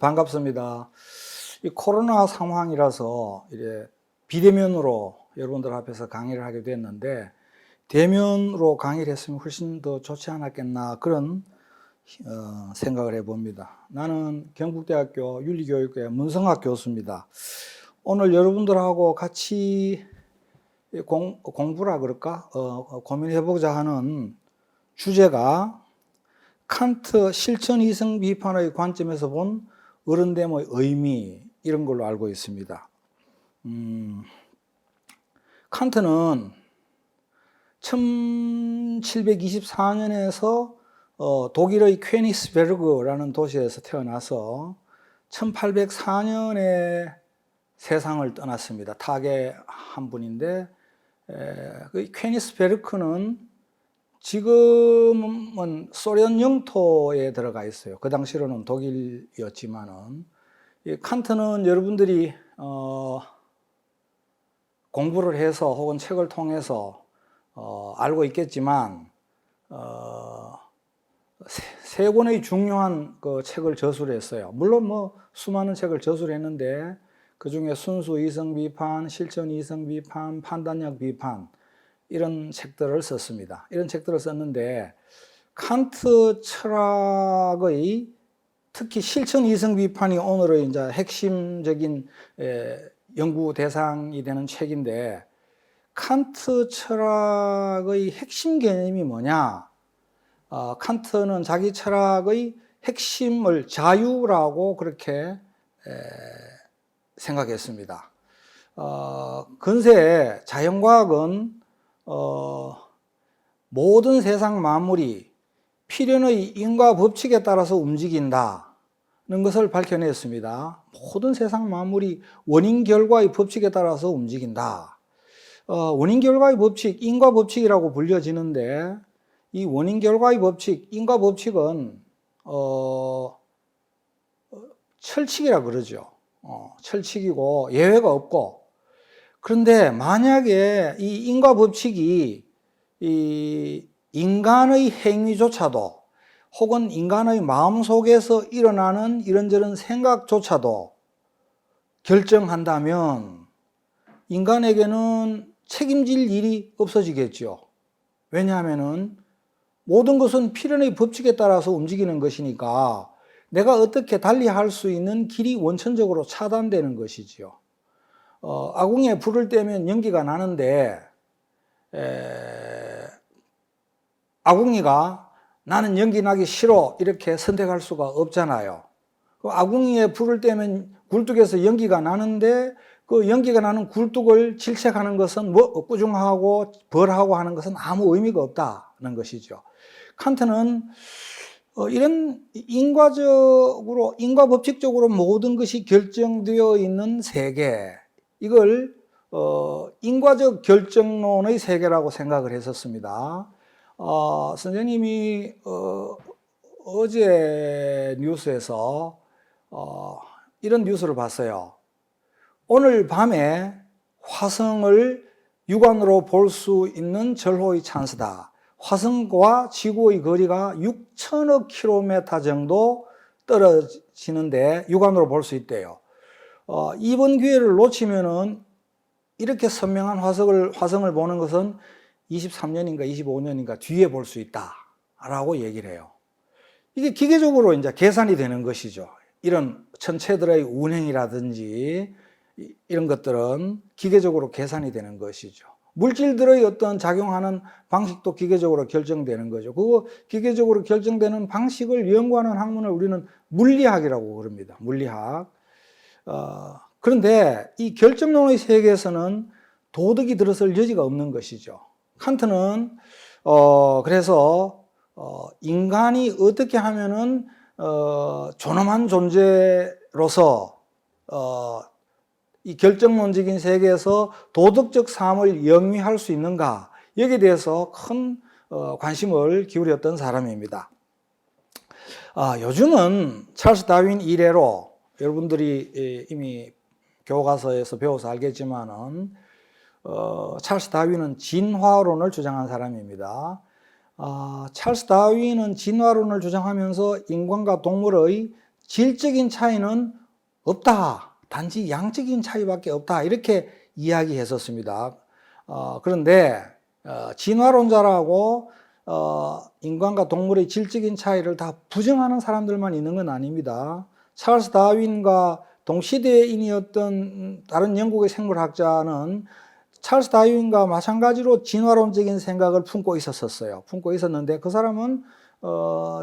반갑습니다. 이 코로나 상황이라서 이제 비대면으로 여러분들 앞에서 강의를 하게 됐는데, 대면으로 강의를 했으면 훨씬 더 좋지 않았겠나, 그런 생각을 해봅니다. 나는 경북대학교 윤리교육과의 문성학 교수입니다. 오늘 여러분들하고 같이 공부라 그럴까? 고민해보자 하는 주제가 칸트 실천이성 비판의 관점에서 본 어른됨의 의미, 이런 걸로 알고 있습니다. 칸트는 1724년에서 독일의 퀘니스베르그라는 도시에서 태어나서 1804년에 세상을 떠났습니다. 타계한 분인데, 그 퀘니스베르크는 지금은 소련 영토에 들어가 있어요. 그 당시로는 독일이었지만은. 칸트는 여러분들이 공부를 해서 혹은 책을 통해서 알고 있겠지만, 세 권의 중요한 그 책을 저술을 했어요. 물론 뭐 수많은 책을 저술을 했는데, 그 중에 순수 이성 비판, 실천 이성 비판, 판단력 비판, 이런 책들을 썼습니다. 이런 책들을 썼는데, 칸트 철학의 특히 실천 이성 비판이 오늘의 이제 핵심적인 연구 대상이 되는 책인데, 칸트 철학의 핵심 개념이 뭐냐? 칸트는 자기 철학의 핵심을 자유라고 그렇게 생각했습니다. 근세에 자연과학은 모든 세상 만물이 필연의 인과 법칙에 따라서 움직인다는 것을 밝혀냈습니다. 모든 세상 만물이 원인 결과의 법칙에 따라서 움직인다. 원인 결과의 법칙, 인과 법칙이라고 불려지는데, 이 원인 결과의 법칙, 인과 법칙은 철칙이라 그러죠. 철칙이고 예외가 없고, 그런데 만약에 이 인과 법칙이 이 인간의 행위조차도, 혹은 인간의 마음속에서 일어나는 이런저런 생각조차도 결정한다면 인간에게는 책임질 일이 없어지겠죠. 왜냐하면은 모든 것은 필연의 법칙에 따라서 움직이는 것이니까 내가 어떻게 달리할 수 있는 길이 원천적으로 차단되는 것이지요. 아궁이에 불을 떼면 연기가 나는데, 아궁이가 나는 연기 나기 싫어 이렇게 선택할 수가 없잖아요. 아궁이에 불을 떼면 굴뚝에서 연기가 나는데, 그 연기가 나는 굴뚝을 질책하는 것은 뭐 꾸중하고 벌하고 하는 것은 아무 의미가 없다는 것이죠. 칸트는 이런 인과적으로, 인과 법칙적으로 모든 것이 결정되어 있는 세계, 이걸 인과적 결정론의 세계라고 생각을 했었습니다. 선생님이 어제 뉴스에서 이런 뉴스를 봤어요. 오늘 밤에 화성을 육안으로 볼 수 있는 절호의 찬스다. 화성과 지구의 거리가 6천억 킬로미터 정도 떨어지는데 육안으로 볼 수 있대요. 이번 기회를 놓치면은 이렇게 선명한 화성을 보는 것은 23년인가 25년인가 뒤에 볼 수 있다라고 얘기를 해요. 이게 기계적으로 이제 계산이 되는 것이죠. 이런 천체들의 운행이라든지 이런 것들은 기계적으로 계산이 되는 것이죠. 물질들의 어떤 작용하는 방식도 기계적으로 결정되는 거죠. 그 기계적으로 결정되는 방식을 연구하는 학문을 우리는 물리학이라고 그럽니다. 물리학. 그런데 이 결정론의 세계에서는 도덕이 들어설 여지가 없는 것이죠. 칸트는 그래서 인간이 어떻게 하면은 존엄한 존재로서 이 결정론적인 세계에서 도덕적 삶을 영위할 수 있는가, 여기에 대해서 큰 관심을 기울였던 사람입니다. 요즘은 찰스 다윈 이래로, 여러분들이 이미 교과서에서 배워서 알겠지만은 찰스 다윈은 진화론을 주장한 사람입니다. 찰스 다윈은 진화론을 주장하면서 인간과 동물의 질적인 차이는 없다. 단지 양적인 차이밖에 없다. 이렇게 이야기했었습니다. 그런데 진화론자라고 인간과 동물의 질적인 차이를 다 부정하는 사람들만 있는 건 아닙니다. 찰스 다윈과 동시대인이었던 다른 영국의 생물학자는 찰스 다윈과 마찬가지로 진화론적인 생각을 품고 있었어요. 품고 있었는데 그 사람은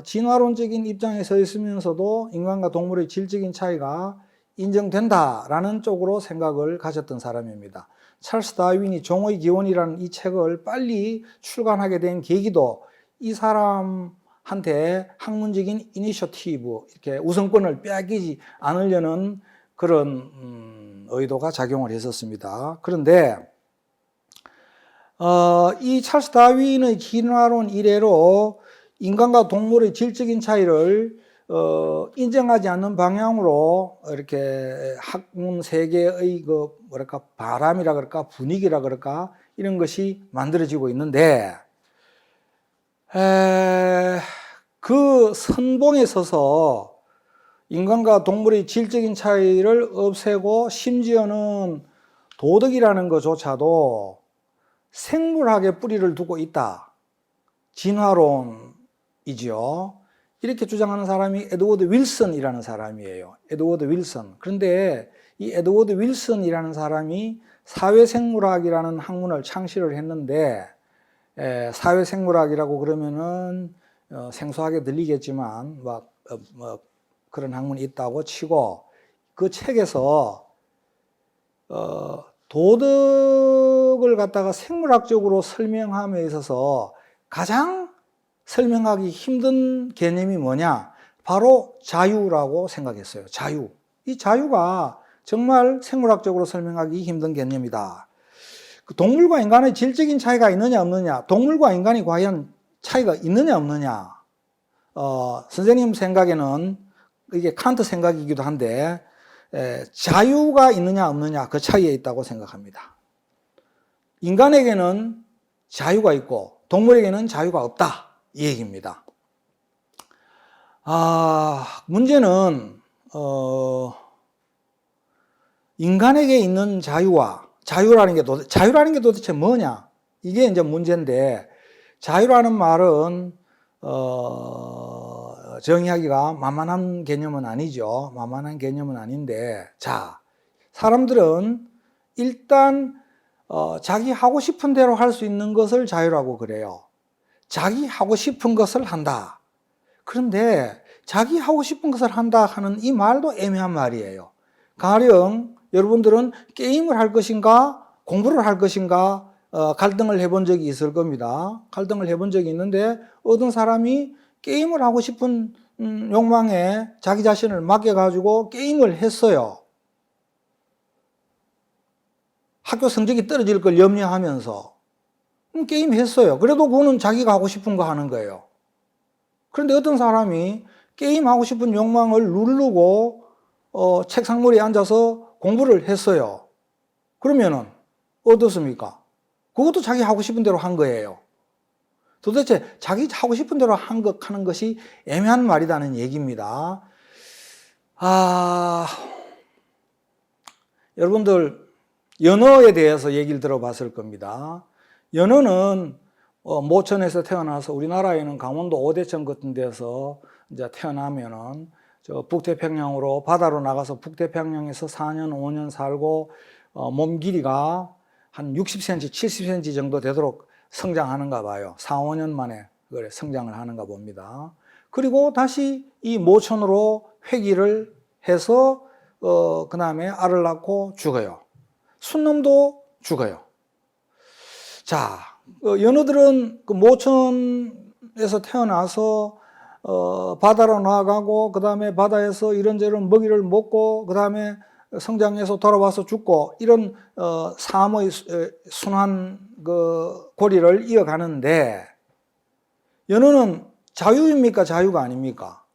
진화론적인 입장에 서 있으면서도 인간과 동물의 질적인 차이가 인정된다라는 쪽으로 생각을 가졌던 사람입니다. 찰스 다윈이 종의 기원이라는 이 책을 빨리 출간하게 된 계기도 이 사람한테 학문적인 이니셔티브, 이렇게 우선권을 빼앗기지 않으려는 그런 의도가 작용을 했었습니다. 그런데 이 찰스 다윈의 진화론 이래로 인간과 동물의 질적인 차이를 인정하지 않는 방향으로 이렇게 학문 세계의 바람이라 그럴까, 분위기라 그럴까, 이런 것이 만들어지고 있는데, 그 선봉에 서서 인간과 동물의 질적인 차이를 없애고 심지어는 도덕이라는 것조차도 생물학에 뿌리를 두고 있다. 진화론이지요. 이렇게 주장하는 사람이 에드워드 윌슨이라는 사람이에요. 에드워드 윌슨. 그런데 이 에드워드 윌슨이라는 사람이 사회생물학이라는 학문을 창시를 했는데, 사회생물학이라고 그러면은 생소하게 들리겠지만 그런 학문이 있다고 치고, 그 책에서 도덕을 갖다가 생물학적으로 설명함에 있어서 가장 설명하기 힘든 개념이 뭐냐? 바로 자유라고 생각했어요. 자유. 이 자유가 정말 생물학적으로 설명하기 힘든 개념이다. 동물과 인간의 질적인 차이가 있느냐 없느냐, 동물과 인간이 과연 차이가 있느냐 없느냐, 선생님 생각에는 이게 칸트 생각이기도 한데 자유가 있느냐 없느냐 그 차이에 있다고 생각합니다. 인간에게는 자유가 있고 동물에게는 자유가 없다, 이 얘기입니다. 문제는 인간에게 있는 자유라는 게 도대체 뭐냐, 이게 이제 문제인데, 자유라는 말은 정의하기가 만만한 개념은 아니죠. 만만한 개념은 아닌데, 자, 사람들은 일단 자기 하고 싶은 대로 할 수 있는 것을 자유라고 그래요. 자기 하고 싶은 것을 한다. 그런데 자기 하고 싶은 것을 한다 하는 이 말도 애매한 말이에요. 가령 여러분들은 게임을 할 것인가 공부를 할 것인가 갈등을 해본 적이 있을 겁니다. 갈등을 해본 적이 있는데 어떤 사람이 게임을 하고 싶은 욕망에 자기 자신을 맡겨가지고 게임을 했어요. 학교 성적이 떨어질 걸 염려하면서 게임 했어요. 그래도 그거는 자기가 하고 싶은 거 하는 거예요. 그런데 어떤 사람이 게임하고 싶은 욕망을 누르고 책상머리에 앉아서 공부를 했어요. 그러면은 어떻습니까? 그것도 자기 하고 싶은 대로 한 거예요. 도대체 자기 하고 싶은 대로 하는 것이 애매한 말이라는 얘기입니다. 여러분들 연어에 대해서 얘기를 들어봤을 겁니다. 연어는 모천에서 태어나서 우리나라에는 강원도 오대천 같은 데서 이제 태어나면은 저 북태평양으로 바다로 나가서 북태평양에서 4년, 5년 살고 몸 길이가 한 60cm, 70cm 정도 되도록 성장하는가 봐요. 4, 5년 만에 그래 성장을 하는가 봅니다. 그리고 다시 이 모천으로 회귀를 해서 그 다음에 알을 낳고 죽어요. 순놈도 죽어요. 자, 연어들은 그 모천에서 태어나서 바다로 나가고 그 다음에 바다에서 이런저런 먹이를 먹고 그 다음에 성장해서 돌아와서 죽고 이런 삶의 순환 그 고리를 이어가는데, 연어는 자유입니까 자유가 아닙니까?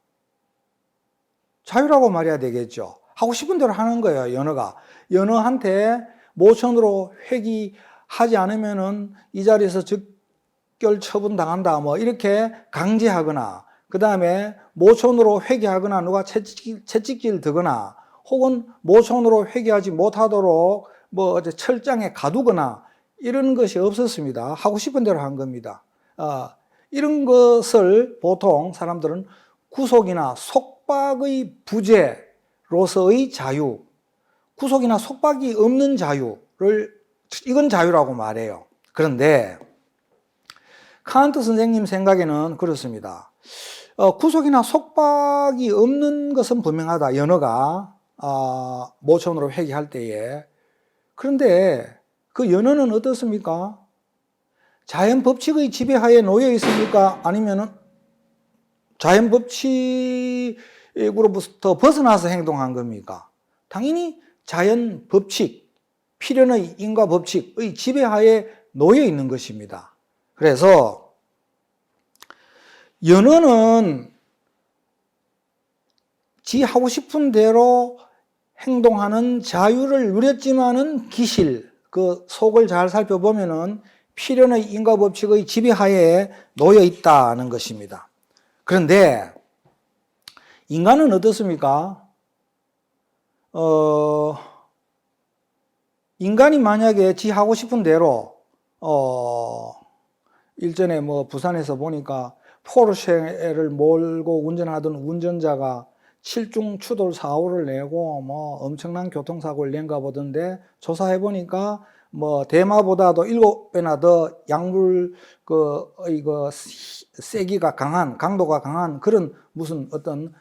자유라고 말해야 되겠죠. 하고 싶은 대로 하는 거예요. 연어가 연어한테 모천으로 회귀하지 않으면은 이 자리에서 즉결 처분 당한다 뭐 이렇게 강제하거나 그 다음에 모촌으로 회개하거나 누가 채찍질 드거나 혹은 모촌으로 회개하지 못하도록 뭐 어제 철장에 가두거나 이런 것이 없었습니다. 하고 싶은 대로 한 겁니다. 이런 것을 보통 사람들은 구속이나 속박의 부재로서의 자유, 구속이나 속박이 없는 자유를 이건 자유라고 말해요. 그런데 칸트 선생님 생각에는 그렇습니다. 구속이나 속박이 없는 것은 분명하다. 연어가 모촌으로 회개할 때에. 그런데 그 연어는 어떻습니까? 자연 법칙의 지배하에 놓여 있습니까? 아니면은 자연 법칙으로부터 벗어나서 행동한 겁니까? 당연히 자연 법칙, 필연의 인과 법칙의 지배하에 놓여 있는 것입니다. 그래서 연어는 지 하고 싶은 대로 행동하는 자유를 누렸지만은 기실, 그 속을 잘 살펴보면은 필연의 인과 법칙의 지배하에 놓여 있다는 것입니다. 그런데 인간은 어떻습니까? 인간이 만약에 지 하고 싶은 대로 일전에 뭐 부산에서 보니까 포르쉐를 몰고 운전하던 운전자가 7중 추돌 사고를 내고 뭐 엄청난 교통사고를 낸가 보던데 조사해 보니까 뭐 대마보다도 7배나 더 약물 세기가 강한, 강도가 강한 그런 무슨 어떤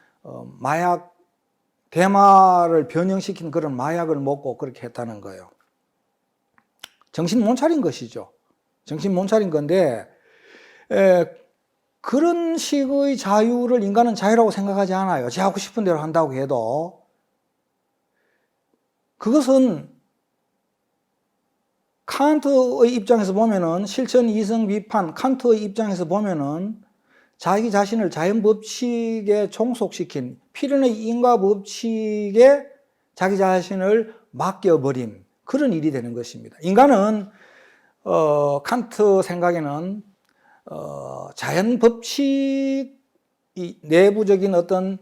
마약, 대마를 변형시킨 그런 마약을 먹고 그렇게 했다는 거예요. 정신 못 차린 것이죠. 정신 못 차린 건데 그런 식의 자유를 인간은 자유라고 생각하지 않아요. 지 하고 싶은 대로 한다고 해도. 그것은 칸트의 입장에서 보면은 실천 이성 비판, 칸트의 입장에서 보면은 자기 자신을 자연 법칙에 종속시킨 필연의 인과 법칙에 자기 자신을 맡겨버린 그런 일이 되는 것입니다. 인간은 칸트 생각에는 자연 법칙 이 내부적인 어떤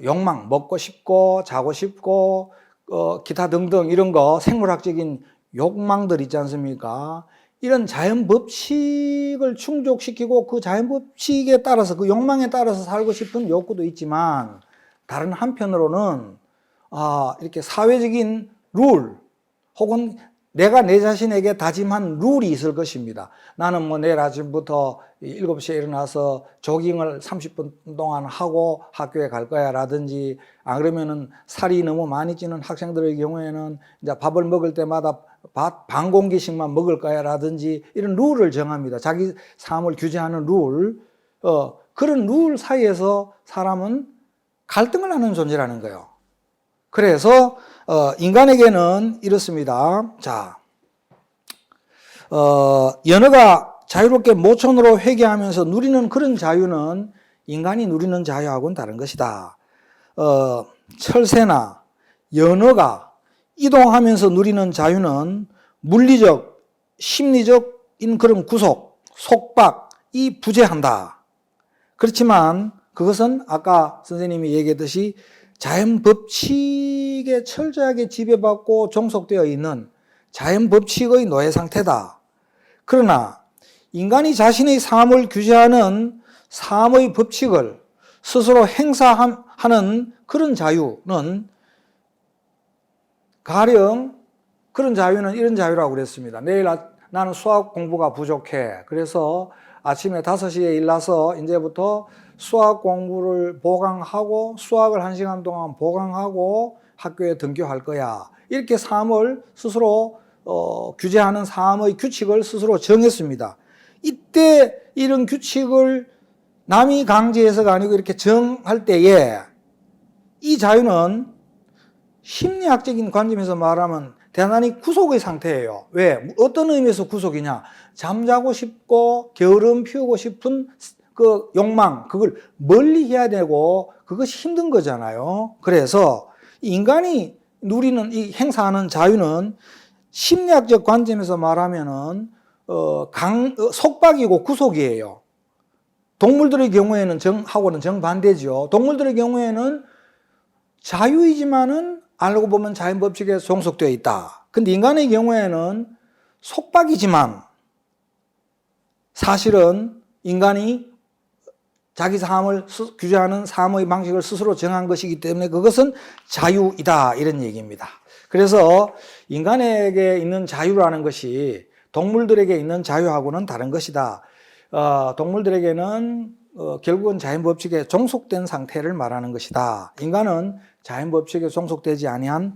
욕망, 먹고 싶고 자고 싶고 기타 등등 이런 거 생물학적인 욕망들 있지 않습니까? 이런 자연 법칙을 충족시키고 그 자연 법칙에 따라서 그 욕망에 따라서 살고 싶은 욕구도 있지만 다른 한편으로는 이렇게 사회적인 룰 혹은 내가 내 자신에게 다짐한 룰이 있을 것입니다. 나는 뭐 내일 아침부터 7시에 일어나서 조깅을 30분 동안 하고 학교에 갈 거야 라든지, 안 그러면은 살이 너무 많이 찌는 학생들의 경우에는 이제 밥을 먹을 때마다 밥 반 공기씩만 먹을 거야 라든지 이런 룰을 정합니다. 자기 삶을 규제하는 룰. 그런 룰 사이에서 사람은 갈등을 하는 존재라는 거예요. 그래서 인간에게는 이렇습니다. 자, 연어가 자유롭게 모촌으로 회개하면서 누리는 그런 자유는 인간이 누리는 자유하고는 다른 것이다. 철새나 연어가 이동하면서 누리는 자유는 물리적, 심리적인 그런 구속, 속박이 부재한다. 그렇지만 그것은 아까 선생님이 얘기했듯이 자연 법칙에 철저하게 지배받고 종속되어 있는 자연 법칙의 노예 상태다. 그러나 인간이 자신의 삶을 규제하는 삶의 법칙을 스스로 행사하는 그런 자유는 가령 그런 자유는 이런 자유라고 그랬습니다. 내일 나는 수학 공부가 부족해. 그래서 아침에 5시에 일어나서 이제부터 수학 공부를 보강하고 수학을 1시간 동안 보강하고 학교에 등교할 거야. 이렇게 삶을 스스로 규제하는 삶의 규칙을 스스로 정했습니다. 이때 이런 규칙을 남이 강제해서가 아니고 이렇게 정할 때에 이 자유는 심리학적인 관점에서 말하면 대단히 구속의 상태예요. 왜? 어떤 의미에서 구속이냐? 잠자고 싶고 게으름 피우고 싶은 그 욕망, 그걸 멀리 해야 되고 그것이 힘든 거잖아요. 그래서 인간이 누리는 이 행사하는 자유는 심리학적 관점에서 말하면은 속박이고 구속이에요. 동물들의 경우에는 하고는 정반대죠. 동물들의 경우에는 자유이지만은 알고 보면 자연 법칙에 종속되어 있다. 근데 인간의 경우에는 속박이지만 사실은 인간이 자기 삶을 규제하는 삶의 방식을 스스로 정한 것이기 때문에 그것은 자유이다, 이런 얘기입니다. 그래서 인간에게 있는 자유라는 것이 동물들에게 있는 자유하고는 다른 것이다. 동물들에게는 결국은 자연 법칙에 종속된 상태를 말하는 것이다. 인간은 자연 법칙에 종속되지 아니한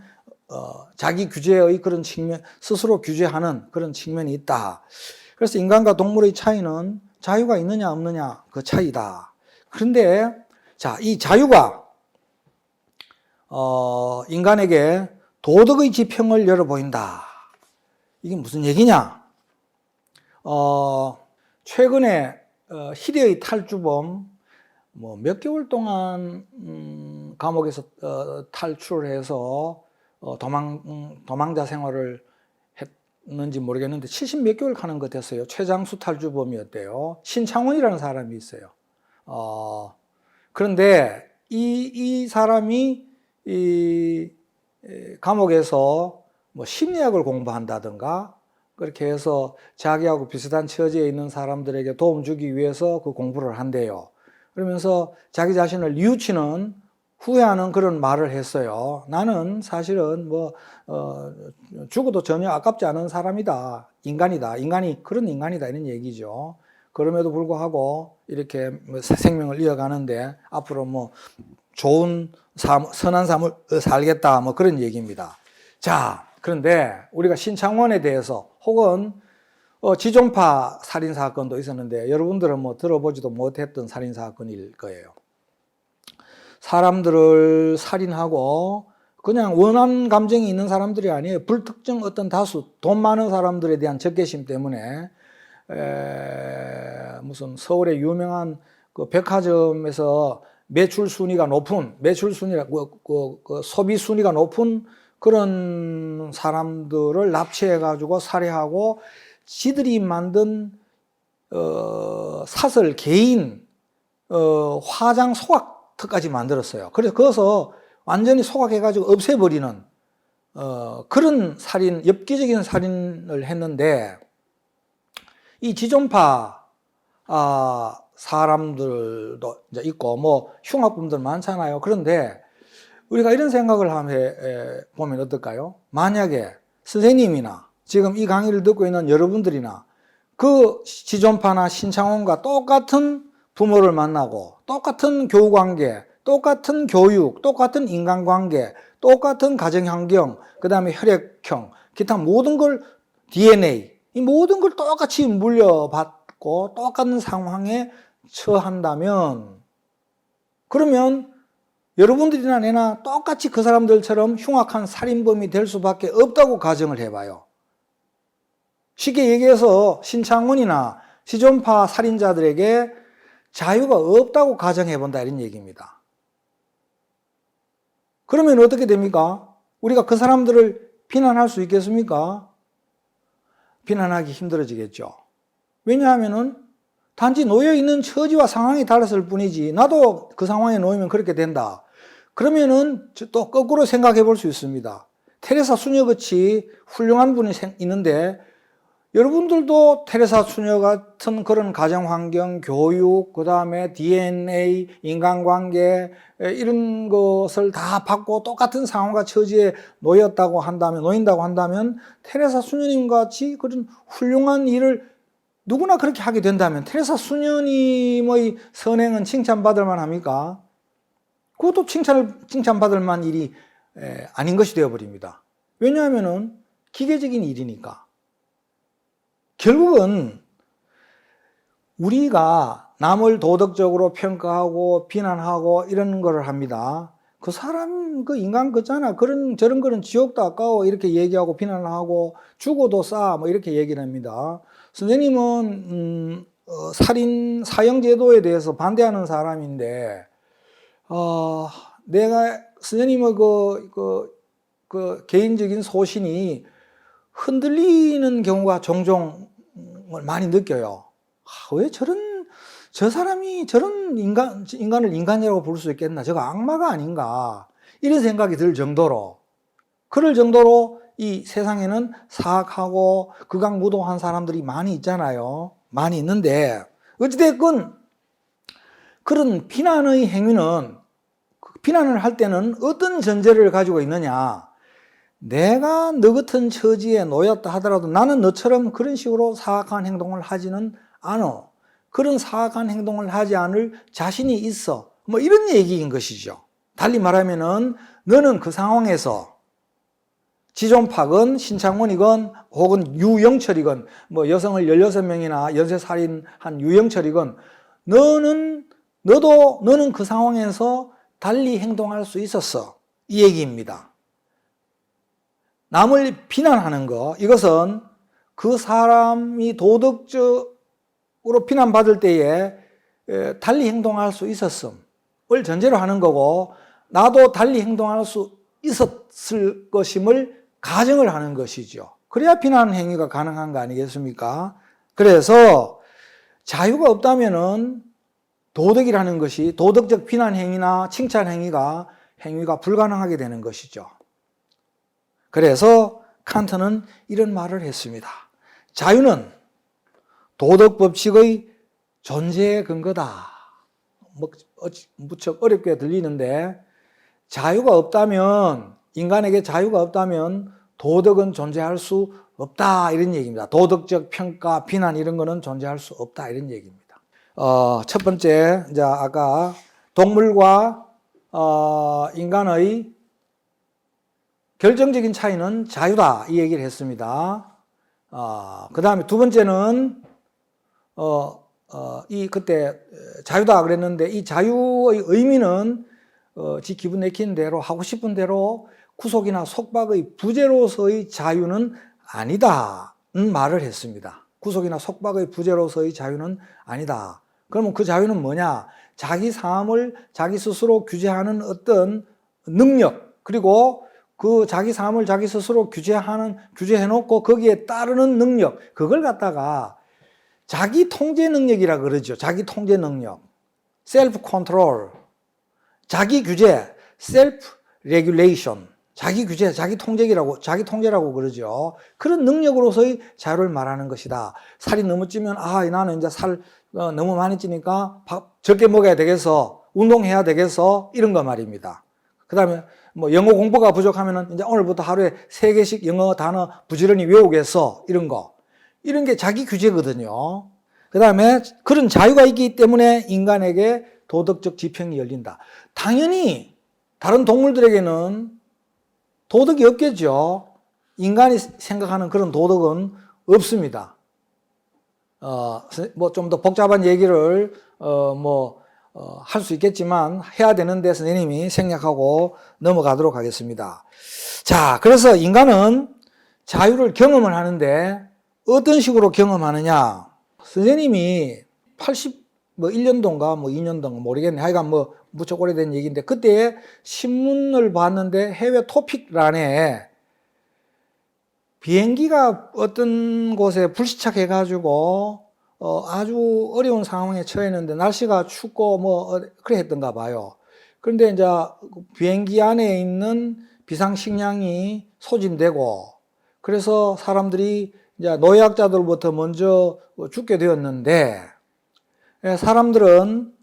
자기 규제의 그런 측면, 스스로 규제하는 그런 측면이 있다. 그래서 인간과 동물의 차이는 자유가 있느냐 없느냐 그 차이다. 그런데 자, 이 자유가 인간에게 도덕의 지평을 열어 보인다. 이게 무슨 얘기냐? 최근에 희대의 탈주범 몇 개월 동안 감옥에서 탈출을 해서 도망자 생활을 했는지 모르겠는데 70 몇 개월 가는 것 같았어요. 최장수 탈주범이었대요. 신창원이라는 사람이 있어요. 그런데 이 사람이 이 감옥에서 뭐 심리학을 공부한다든가 그렇게 해서 자기하고 비슷한 처지에 있는 사람들에게 도움 주기 위해서 그 공부를 한대요. 그러면서 자기 자신을 뉘우치는, 후회하는 그런 말을 했어요. 나는 사실은 죽어도 전혀 아깝지 않은 사람이다. 인간이 그런 인간이다, 이런 얘기죠. 그럼에도 불구하고 이렇게 생명을 이어가는데 앞으로 좋은 선한 삶을 살겠다, 그런 얘기입니다. 자, 그런데 우리가 신창원에 대해서 혹은 지존파 살인사건도 있었는데 여러분들은 들어보지도 못했던 살인사건일 거예요. 사람들을 살인하고 그냥 원한 감정이 있는 사람들이 아니에요. 불특정 어떤 다수, 돈 많은 사람들에 대한 적개심 때문에 무슨 서울의 유명한 그 백화점에서 매출 순위가 높은, 소비 순위가 높은 그런 사람들을 납치해가지고 살해하고 지들이 만든 사설 개인 화장 소각터까지 만들었어요. 그래서 그것을 완전히 소각해가지고 없애버리는 그런 살인, 엽기적인 살인을 했는데 이 지존파 사람들도 이제 있고 흉악범들 많잖아요. 그런데 우리가 이런 생각을 보면 어떨까요? 만약에 선생님이나 지금 이 강의를 듣고 있는 여러분들이나 그 지존파나 신창원과 똑같은 부모를 만나고 똑같은 교우관계, 똑같은 교육, 똑같은 인간관계, 똑같은 가정환경, 그 다음에 혈액형, 기타 모든 걸 DNA, 이 모든 걸 똑같이 물려받고 똑같은 상황에 처한다면 그러면 여러분들이나 내나 똑같이 그 사람들처럼 흉악한 살인범이 될 수밖에 없다고 가정을 해봐요. 쉽게 얘기해서 신창원이나 지존파 살인자들에게 자유가 없다고 가정해본다, 이런 얘기입니다. 그러면 어떻게 됩니까? 우리가 그 사람들을 비난할 수 있겠습니까? 비난하기 힘들어지겠죠. 왜냐하면은 단지 놓여있는 처지와 상황이 달랐을 뿐이지 나도 그 상황에 놓이면 그렇게 된다. 그러면은 또 거꾸로 생각해 볼 수 있습니다. 테레사 수녀같이 훌륭한 분이 있는데 여러분들도 테레사 수녀 같은 그런 가정환경, 교육, 그 다음에 DNA, 인간관계 이런 것을 다 받고 똑같은 상황과 처지에 놓인다고 한다면 테레사 수녀님 같이 그런 훌륭한 일을 누구나 그렇게 하게 된다면 테레사 수녀님의 선행은 칭찬받을 만합니까? 그것도 칭찬받을 만한 일이 아닌 것이 되어버립니다. 왜냐하면 기계적인 일이니까. 결국은 우리가 남을 도덕적으로 평가하고 비난하고 이런 거를 합니다. 그 사람, 그 인간 그잖아. 저런 거는 지옥도 아까워. 이렇게 얘기하고 비난하고 죽어도 싸. 이렇게 얘기를 합니다. 선생님은, 사형제도에 대해서 반대하는 사람인데, 내가 선생님의 그 개인적인 소신이 흔들리는 경우가 종종 많이 느껴요. 왜 저 사람이 저런 인간을 인간이라고 부를 수 있겠나? 저거 악마가 아닌가? 이런 생각이 들 정도로, 그럴 정도로 이 세상에는 사악하고 극악무도한 사람들이 많이 있잖아요. 많이 있는데, 어찌됐건 그런 비난의 행위는, 비난을 할 때는 어떤 전제를 가지고 있느냐? 내가 너 같은 처지에 놓였다 하더라도 나는 너처럼 그런 식으로 사악한 행동을 하지는 않아. 그런 사악한 행동을 하지 않을 자신이 있어. 뭐 이런 얘기인 것이죠. 달리 말하면은 너는 그 상황에서 지존파건 신창원이건 혹은 유영철이건 뭐 여성을 16명이나 연쇄살인한 유영철이건 너는 그 상황에서 달리 행동할 수 있었어. 이 얘기입니다. 남을 비난하는 거, 이것은 그 사람이 도덕적으로 비난받을 때에 달리 행동할 수 있었음을 전제로 하는 거고, 나도 달리 행동할 수 있었을 것임을 가정을 하는 것이죠. 그래야 비난 행위가 가능한 거 아니겠습니까? 그래서 자유가 없다면은 도덕이라는 것이, 도덕적 비난 행위나 칭찬 행위가 불가능하게 되는 것이죠. 그래서 칸트는 이런 말을 했습니다. 자유는 도덕 법칙의 존재의 근거다. 무척 어렵게 들리는데, 자유가 없다면, 인간에게 자유가 없다면 도덕은 존재할 수 없다, 이런 얘기입니다. 도덕적 평가, 비난 이런 거는 존재할 수 없다, 이런 얘기입니다. 첫 번째, 이제 아까 동물과 인간의 결정적인 차이는 자유다, 이 얘기를 했습니다. 그 다음에 두 번째는 그때 자유다 그랬는데, 이 자유의 의미는 지 기분 내키는 대로 하고 싶은 대로 구속이나 속박의 부재로서의 자유는 아니다는 말을 했습니다. 구속이나 속박의 부재로서의 자유는 아니다. 그러면 그 자유는 뭐냐? 자기 삶을 자기 스스로 규제하는 어떤 능력, 그리고 그 자기 삶을 자기 스스로 규제해놓고 거기에 따르는 능력, 그걸 갖다가 자기 통제 능력이라 그러죠. 자기 통제 능력, 셀프 컨트롤, 자기 규제, 셀프 레귤레이션, 자기 규제, 자기 통제라고 그러죠. 그런 능력으로서의 자유를 말하는 것이다. 살이 너무 찌면 나는 이제 살 너무 많이 찌니까 밥 적게 먹어야 되겠어, 운동해야 되겠어, 이런 거 말입니다. 그 다음에 뭐 영어 공부가 부족하면은 이제 오늘부터 하루에 3개씩 영어 단어 부지런히 외우겠어, 이런 거. 이런 게 자기 규제거든요. 그 다음에 그런 자유가 있기 때문에 인간에게 도덕적 지평이 열린다. 당연히 다른 동물들에게는 도덕이 없겠죠. 인간이 생각하는 그런 도덕은 없습니다. 뭐 좀 더 복잡한 얘기를 할 수 있겠지만 해야 되는데 선생님이 생략하고 넘어가도록 하겠습니다. 자, 그래서 인간은 자유를 경험을 하는데 어떤 식으로 경험하느냐? 선생님이 1년도인가 2년도인가 모르겠네. 하여간 무척 오래된 얘기인데, 그때 신문을 봤는데 해외 토픽란에 비행기가 어떤 곳에 불시착해가지고 아주 어려운 상황에 처했는데 날씨가 춥고 그래 했던가 봐요. 그런데 이제 비행기 안에 있는 비상식량이 소진되고, 그래서 사람들이 이제 노약자들부터 먼저 죽게 되었는데, 사람들은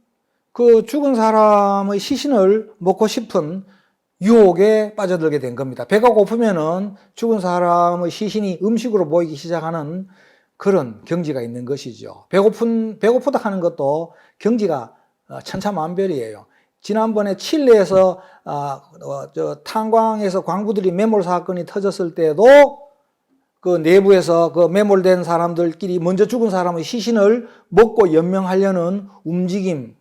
그 죽은 사람의 시신을 먹고 싶은 유혹에 빠져들게 된 겁니다. 배가 고프면은 죽은 사람의 시신이 음식으로 보이기 시작하는 그런 경지가 있는 것이죠. 배고프다 하는 것도 경지가 천차만별이에요. 지난번에 칠레에서 탄광에서 광부들이 매몰 사건이 터졌을 때도 그 내부에서 그 매몰된 사람들끼리 먼저 죽은 사람의 시신을 먹고 연명하려는 움직임이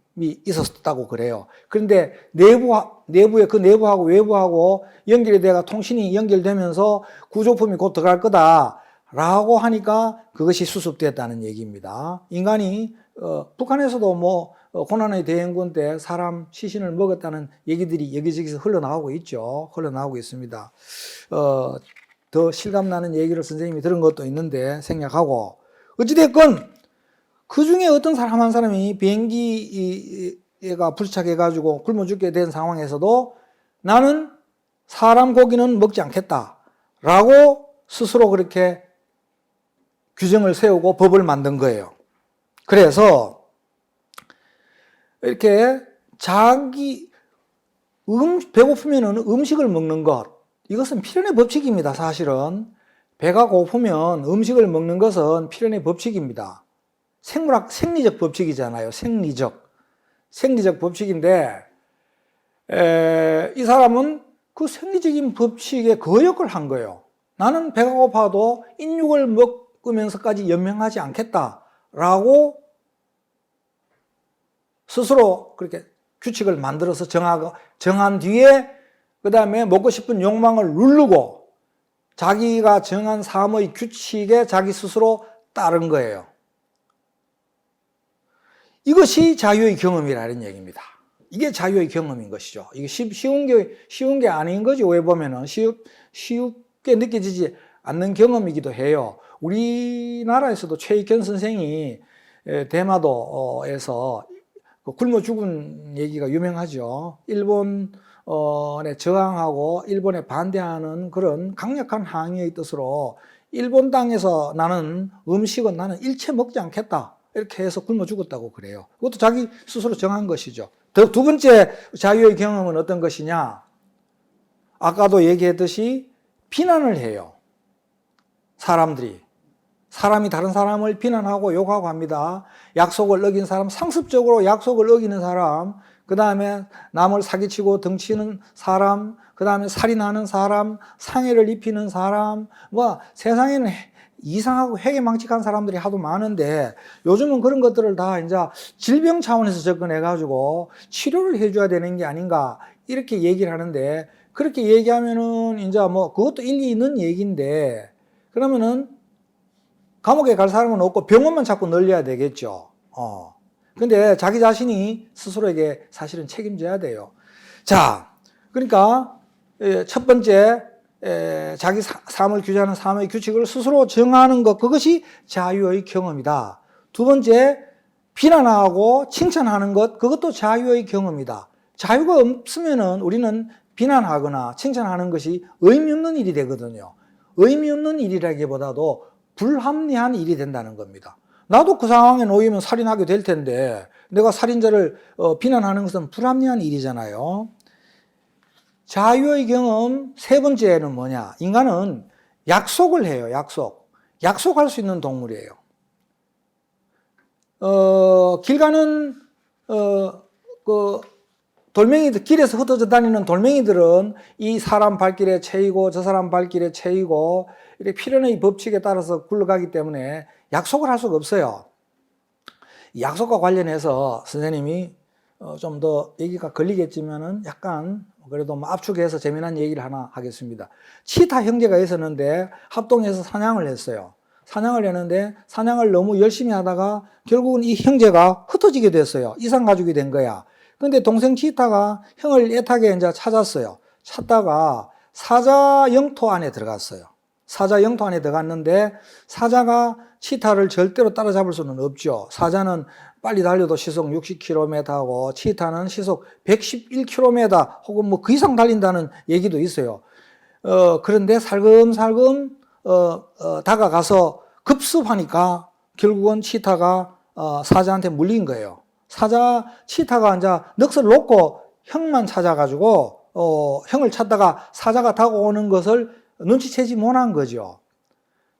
있었다고 그래요. 그런데 내부에 그 내부하고 외부하고 연결이 돼가 통신이 연결되면서 구조품이 곧 들어갈 거다라고 하니까 그것이 수습됐다는 얘기입니다. 인간이 북한에서도 고난의 대행군 때 사람 시신을 먹었다는 얘기들이 여기저기서 흘러나오고 있죠. 흘러나오고 있습니다. 더 실감나는 얘기를 선생님이 들은 것도 있는데 생략하고, 어찌됐건 그 중에 어떤 사람 한 사람이 비행기가 불착해가지고 굶어 죽게 된 상황에서도 나는 사람 고기는 먹지 않겠다 라고 스스로 그렇게 규정을 세우고 법을 만든 거예요. 그래서 이렇게 자기 배고프면 음식을 먹는 것, 이것은 필연의 법칙입니다. 사실은 배가 고프면 음식을 먹는 것은 필연의 법칙입니다. 생리적 법칙이잖아요. 생리적 법칙인데 이 사람은 그 생리적인 법칙에 거역을 한 거예요. 나는 배가 고파도 인육을 먹으면서까지 연명하지 않겠다라고 스스로 그렇게 규칙을 만들어서 정한 뒤에 그 다음에 먹고 싶은 욕망을 누르고 자기가 정한 삶의 규칙에 자기 스스로 따른 거예요. 이것이 자유의 경험이라는 얘기입니다. 이게 자유의 경험인 것이죠. 이게 쉬운 게 아닌 거지. 왜 보면은 쉽게 느껴지지 않는 경험이기도 해요. 우리나라에서도 최익현 선생이 대마도에서 굶어 죽은 얘기가 유명하죠. 일본에 저항하고 일본에 반대하는 그런 강력한 항의의 뜻으로 일본 땅에서 나는 음식은 나는 일체 먹지 않겠다. 이렇게 해서 굶어 죽었다고 그래요. 그것도 자기 스스로 정한 것이죠. 두 번째 자유의 경험은 어떤 것이냐? 아까도 얘기했듯이 비난을 해요. 사람이 다른 사람을 비난하고 욕하고 합니다. 약속을 어긴 사람, 상습적으로 약속을 어기는 사람, 그 다음에 남을 사기치고 덩치는 사람, 그 다음에 살인하는 사람, 상해를 입히는 사람, 세상에는 이상하고 회개망측한 사람들이 하도 많은데 요즘은 그런 것들을 다 이제 질병 차원에서 접근해가지고 치료를 해줘야 되는 게 아닌가 이렇게 얘기를 하는데 그렇게 얘기하면은 이제 그것도 일리 있는 얘기인데 그러면은 감옥에 갈 사람은 없고 병원만 자꾸 늘려야 되겠죠. 근데 자기 자신이 스스로에게 사실은 책임져야 돼요. 자, 그러니까 첫 번째 자기 삶을 규제하는 삶의 규칙을 스스로 정하는 것, 그것이 자유의 경험이다. 두 번째, 비난하고 칭찬하는 것, 그것도 자유의 경험이다. 자유가 없으면은 우리는 비난하거나 칭찬하는 것이 의미 없는 일이 되거든요. 의미 없는 일이라기보다도 불합리한 일이 된다는 겁니다. 나도 그 상황에 놓이면 살인하게 될 텐데 내가 살인자를 비난하는 것은 불합리한 일이잖아요. 자유의 경험 세 번째는 뭐냐? 인간은 약속을 해요. 약속할 수 있는 동물이에요. 길 가는 길에서 흩어져 다니는 돌멩이들은 이 사람 발길에 채이고 저 사람 발길에 채이고 이렇게 필연의 법칙에 따라서 굴러가기 때문에 약속을 할 수가 없어요. 약속과 관련해서 선생님이 좀 더 얘기가 걸리겠지만은 약간 그래도 압축해서 재미난 얘기를 하나 하겠습니다. 치타 형제가 있었는데 합동해서 사냥을 했어요. 사냥을 했는데 사냥을 너무 열심히 하다가 결국은 이 형제가 흩어지게 됐어요. 이산가족이 된 거야. 근데 동생 치타가 형을 애타게 이제 찾았어요. 찾다가 사자 영토 안에 들어갔어요. 사자 영토 안에 들어갔는데 사자가 치타를 절대로 따라잡을 수는 없죠. 사자는 빨리 달려도 시속 60km하고 치타는 시속 111km 혹은 그 이상 달린다는 얘기도 있어요. 그런데 살금살금 다가가서 급습하니까 결국은 치타가 사자한테 물린 거예요. 치타가 이제 넋을 놓고 형만 찾아가지고 형을 찾다가 사자가 다가오는 것을 눈치채지 못한 거죠.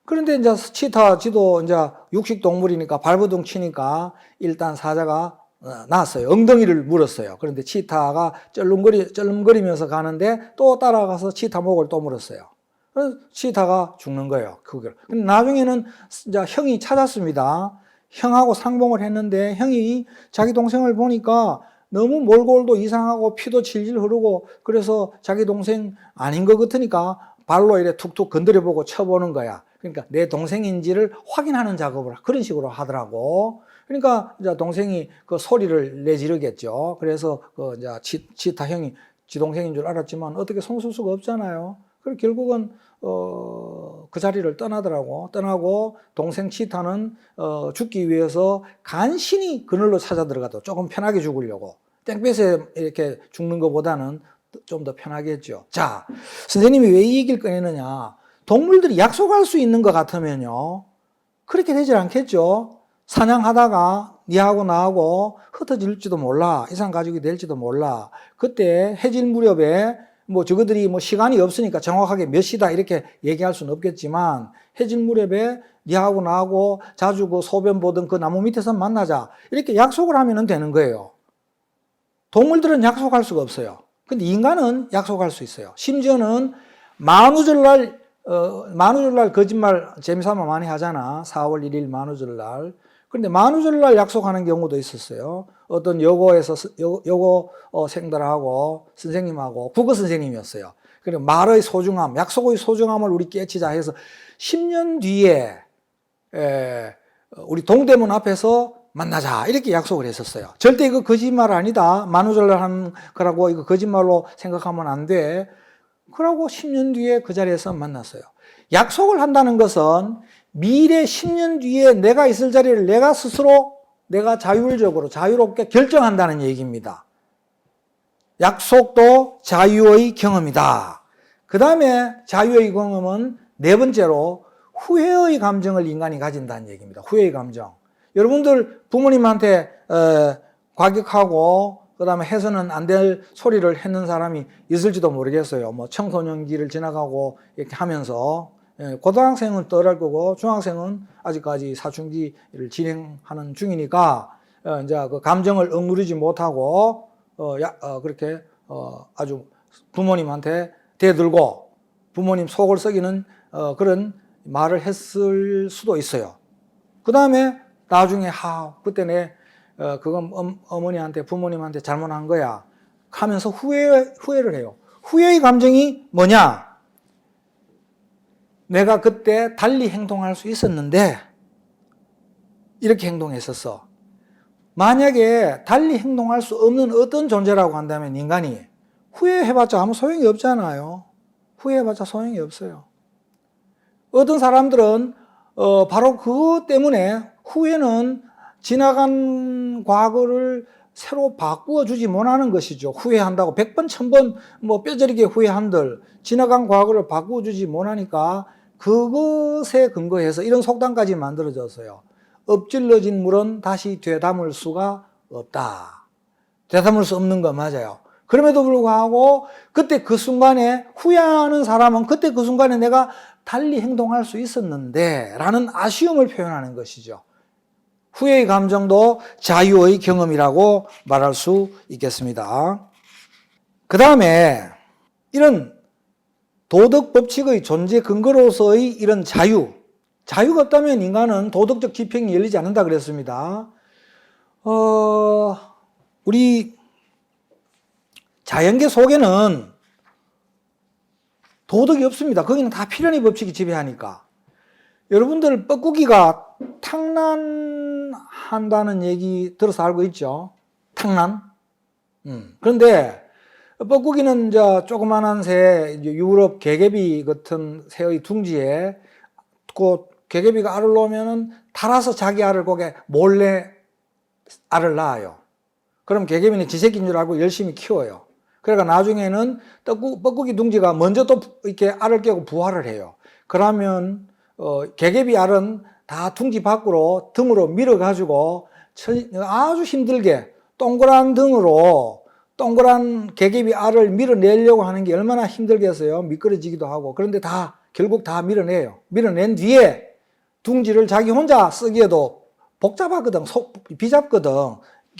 그런데 이제 치타지도 이제 육식 동물이니까 발버둥 치니까 일단 사자가 나왔어요. 엉덩이를 물었어요. 그런데 치타가 쩔름거리면서 가는데 또 따라가서 치타 목을 또 물었어요. 그래서 치타가 죽는 거예요. 그걸. 근데 나중에는 이제 형이 찾았습니다. 형하고 상봉을 했는데 형이 자기 동생을 보니까 너무 몰골도 이상하고 피도 질질 흐르고 그래서 자기 동생 아닌 것 같으니까 발로 이렇게 툭툭 건드려보고 쳐보는 거야. 그러니까 내 동생인지를 확인하는 작업을 그런 식으로 하더라고. 그러니까 이제 동생이 그 소리를 내지르겠죠. 그래서 그 이제 치타 형이 지 동생인 줄 알았지만 어떻게 손쓸 수가 없잖아요. 그리고 결국은 그 자리를 떠나고 동생 치타는 죽기 위해서 간신히 그늘로 찾아 들어가도 조금 편하게 죽으려고. 땡볕에 이렇게 죽는 것보다는 좀 더 편하겠죠. 자, 선생님이 왜 이 얘기를 꺼내느냐. 동물들이 약속할 수 있는 것 같으면요, 그렇게 되질 않겠죠. 사냥하다가 니하고 나하고 흩어질지도 몰라. 이상 가족이 될지도 몰라. 그때 해질 무렵에 뭐 저거들이 뭐 시간이 없으니까 정확하게 몇 시다 이렇게 얘기할 수는 없겠지만, 해질 무렵에 니하고 나하고 자주 그 소변 보던 그 나무 밑에서 만나자 이렇게 약속을 하면 되는 거예요. 동물들은 약속할 수가 없어요. 근데 인간은 약속할 수 있어요. 심지어는 만우절날 거짓말 재미삼아 많이 하잖아. 4월 1일 만우절날. 그런데 만우절날 약속하는 경우도 있었어요. 어떤 여고생들하고 선생님하고 국어 선생님이었어요. 그리고 말의 소중함, 약속의 소중함을 우리 깨치자 해서 10년 뒤에 우리 동대문 앞에서 만나자 이렇게 약속을 했었어요. 절대 이거 거짓말 아니다. 만우절날 하는 거라고 이거 거짓말로 생각하면 안 돼. 그러고 10년 뒤에 그 자리에서 만났어요. 약속을 한다는 것은 미래 10년 뒤에 내가 있을 자리를 내가 스스로 내가 자유롭게 결정한다는 얘기입니다. 약속도 자유의 경험이다. 그 다음에 자유의 경험은 네 번째로 후회의 감정을 인간이 가진다는 얘기입니다. 후회의 감정. 여러분들 부모님한테 과격하고 그 다음에 해서는 안 될 소리를 했는 사람이 있을지도 모르겠어요. 뭐 청소년기를 지나가고 이렇게 하면서 고등학생은 덜할 거고 중학생은 아직까지 사춘기를 진행하는 중이니까 이제 그 감정을 억누르지 못하고 그렇게 아주 부모님한테 대들고 부모님 속을 썩이는 그런 말을 했을 수도 있어요. 그 다음에 나중에 그때 그건 어머니한테 부모님한테 잘못한 거야 하면서 후회를 해요. 후회의 감정이 뭐냐? 내가 그때 달리 행동할 수 있었는데 이렇게 행동했었어. 만약에 달리 행동할 수 없는 어떤 존재라고 한다면 인간이 후회해봤자 아무 소용이 없잖아요. 후회해봤자 소용이 없어요. 어떤 사람들은 바로 그것 때문에 후회는 지나간 과거를 새로 바꾸어주지 못하는 것이죠. 후회한다고 100번, 1000번 뭐 뼈저리게 후회한들 지나간 과거를 바꾸어주지 못하니까 그것에 근거해서 이런 속담까지 만들어졌어요. 엎질러진 물은 다시 되담을 수가 없다. 되담을 수 없는 거 맞아요. 그럼에도 불구하고 그때 그 순간에 후회하는 사람은 그때 그 순간에 내가 달리 행동할 수 있었는데 라는 아쉬움을 표현하는 것이죠. 후회의 감정도 자유의 경험이라고 말할 수 있겠습니다. 그 다음에 이런 도덕 법칙의 존재 근거로서의 이런 자유가 없다면 인간은 도덕적 지평이 열리지 않는다 그랬습니다. 우리 자연계 속에는 도덕이 없습니다. 거기는 다 필연의 법칙이 지배하니까. 여러분들 뻐꾸기가 탕난한다는 얘기 들어서 알고 있죠? 탕난? 그런데 뻐꾸기는 이제 조그만한 새, 유럽 개개비 같은 새의 둥지에 그 개개비가 알을 놓으면은 달아서 자기 알을 거기에 몰래 알을 낳아요. 그럼 개개비는 지 새끼인 줄 알고 열심히 키워요. 그러니까 나중에는 뻐꾸기 둥지가 먼저 또 이렇게 알을 깨고 부화를 해요. 그러면 개개비 알은 다 둥지 밖으로 등으로 밀어가지고 아주 힘들게 동그란 등으로 동그란 개개비 알을 밀어내려고 하는 게 얼마나 힘들겠어요. 미끄러지기도 하고. 그런데 결국 다 밀어내요. 밀어낸 뒤에 둥지를 자기 혼자 쓰기에도 복잡하거든. 비잡거든.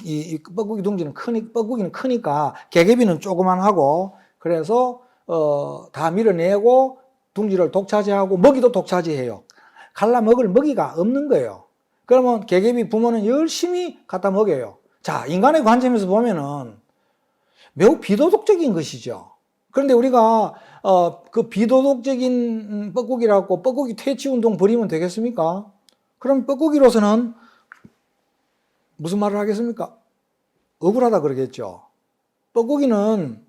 이 뻐꾸기 둥지는 뻐꾸기는 크니까 개개비는 조그만하고 그래서 다 밀어내고 둥지를 독차지하고 먹이도 독차지해요. 갈라 먹을 먹이가 없는 거예요. 그러면 개개비 부모는 열심히 갖다 먹여요. 자, 인간의 관점에서 보면은 매우 비도덕적인 것이죠. 그런데 우리가 그 비도덕적인 뻐꾸기라고 뻐꾸기 퇴치 운동 벌이면 되겠습니까? 그럼 뻐꾸기로서는 무슨 말을 하겠습니까? 억울하다 그러겠죠. 뻐꾸기는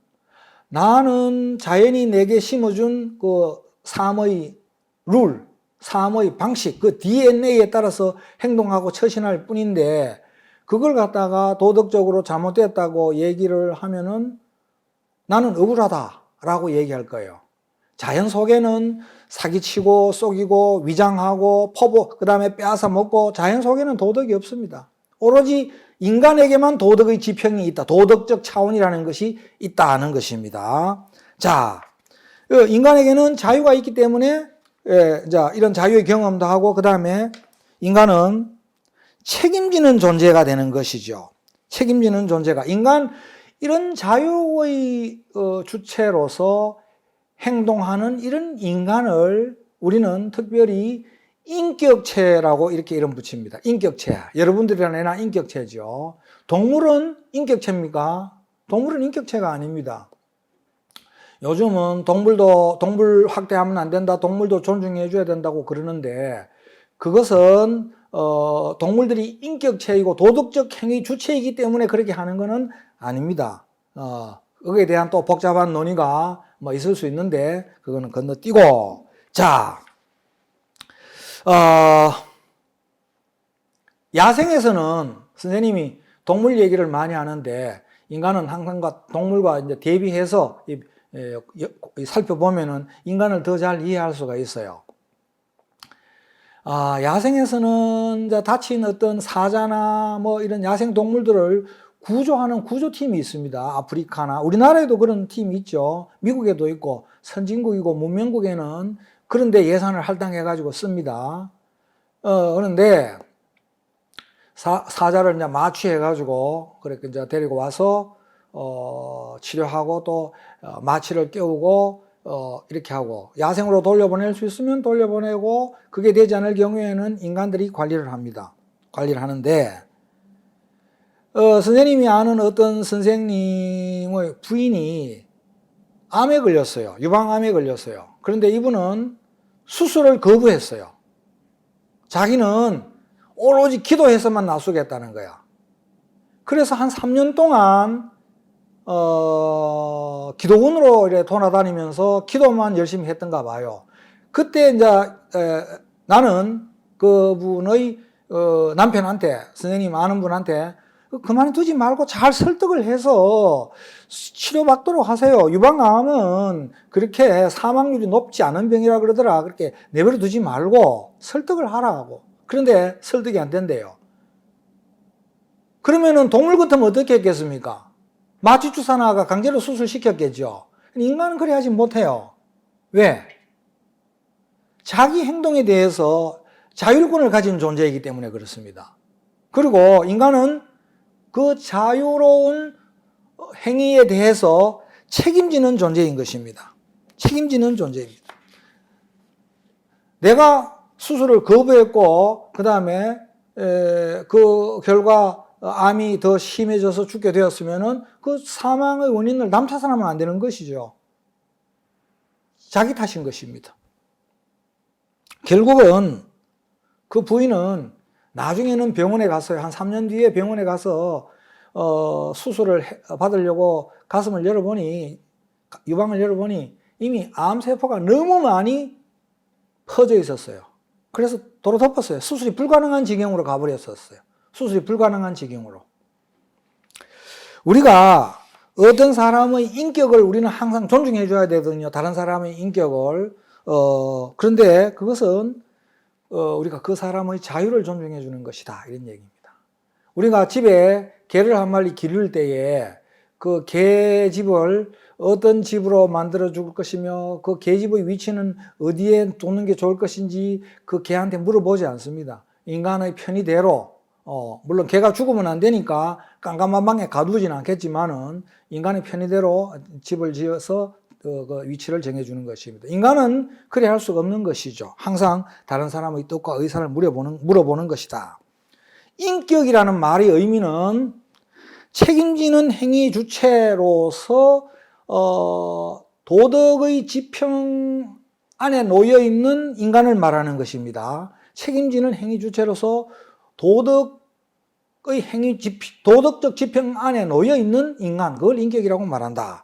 나는 자연이 내게 심어준 그 삶의 룰, 삶의 방식, 그 DNA에 따라서 행동하고 처신할 뿐인데 그걸 갖다가 도덕적으로 잘못됐다고 얘기를 하면은 나는 억울하다라고 얘기할 거예요. 자연 속에는 사기치고 속이고 위장하고 퍼부 그 다음에 빼앗아 먹고 자연 속에는 도덕이 없습니다. 오로지 인간에게만 도덕의 지평이 있다. 도덕적 차원이라는 것이 있다는 것입니다. 자, 인간에게는 자유가 있기 때문에 자, 이런 자유의 경험도 하고 그 다음에 인간은 책임지는 존재가 되는 것이죠. 책임지는 존재가. 인간 이런 자유의 주체로서 행동하는 이런 인간을 우리는 특별히 인격체라고 이렇게 이름 붙입니다. 인격체. 여러분들이나 인격체죠. 동물은 인격체입니까? 동물은 인격체가 아닙니다. 요즘은 동물 학대하면 안 된다. 동물도 존중해 줘야 된다고 그러는데 그것은 동물들이 인격체이고 도덕적 행위 주체이기 때문에 그렇게 하는 것은 아닙니다. 거기에 대한 또 복잡한 논의가 뭐 있을 수 있는데 그거는 건너뛰고 자, 야생에서는 선생님이 동물 얘기를 많이 하는데 인간은 항상 동물과 이제 대비해서 살펴보면은 인간을 더 잘 이해할 수가 있어요. 야생에서는 다친 어떤 사자나 뭐 이런 야생 동물들을 구조하는 구조팀이 있습니다. 아프리카나 우리나라에도 그런 팀이 있죠. 미국에도 있고 선진국이고 문명국에는 그런데 예산을 할당해 가지고 씁니다. 그런데 사자를 이제 마취해 가지고 그렇게 이제 데리고 와서 치료하고 또 마취를 깨우고 이렇게 하고 야생으로 돌려보낼 수 있으면 돌려보내고 그게 되지 않을 경우에는 인간들이 관리를 합니다. 관리를 하는데 선생님이 아는 어떤 선생님의 부인이 암에 걸렸어요. 유방암에 걸렸어요. 그런데 이분은 수술을 거부했어요. 자기는 오로지 기도해서만 낫수겠다는 거야. 그래서 한 3년 동안 기도원으로 이렇게 돌아다니면서 기도만 열심히 했던가 봐요. 그때 이제 나는 그분의 남편한테 선생님 아는 분한테 그만두지 말고 잘 설득을 해서 치료받도록 하세요. 유방암은 그렇게 사망률이 높지 않은 병이라 그러더라. 그렇게 내버려 두지 말고 설득을 하라고. 그런데 설득이 안 된대요. 그러면은 동물 같으면 어떻게 했겠습니까? 마취주사나가 강제로 수술시켰겠죠. 인간은 그래 하지 못해요. 왜? 자기 행동에 대해서 자율권을 가진 존재이기 때문에 그렇습니다. 그리고 인간은 그 자유로운 행위에 대해서 책임지는 존재인 것입니다. 책임지는 존재입니다. 내가 수술을 거부했고 그 다음에 그 결과 암이 더 심해져서 죽게 되었으면은 그 사망의 원인을 남 탓하면 안 되는 것이죠. 자기 탓인 것입니다. 결국은 그 부인은 나중에는 병원에 갔어요. 한 3년 뒤에 병원에 가서 수술을 받으려고 가슴을 열어보니 유방을 열어보니 이미 암세포가 너무 많이 퍼져 있었어요. 그래서 도로 덮었어요. 수술이 불가능한 지경으로 가버렸었어요. 수술이 불가능한 지경으로. 우리가 어떤 사람의 인격을 우리는 항상 존중해 줘야 되거든요. 다른 사람의 인격을. 그런데 그것은 우리가 그 사람의 자유를 존중해 주는 것이다. 이런 얘기입니다. 우리가 집에 개를 한 마리 기를 때에 그 개집을 어떤 집으로 만들어 줄 것이며 그 개집의 위치는 어디에 두는 게 좋을 것인지 그 개한테 물어보지 않습니다. 인간의 편의대로 물론 개가 죽으면 안 되니까 깜깜한 방에 가두지는 않겠지만은 인간의 편의대로 집을 지어서 그 위치를 정해주는 것입니다. 인간은 그래 할 수가 없는 것이죠. 항상 다른 사람의 뜻과 의사를 물어보는 것이다. 인격이라는 말의 의미는 책임지는 행위 주체로서 도덕의 지평 안에 놓여 있는 인간을 말하는 것입니다. 책임지는 행위 주체로서 도덕적 지평 안에 놓여 있는 인간, 그걸 인격이라고 말한다.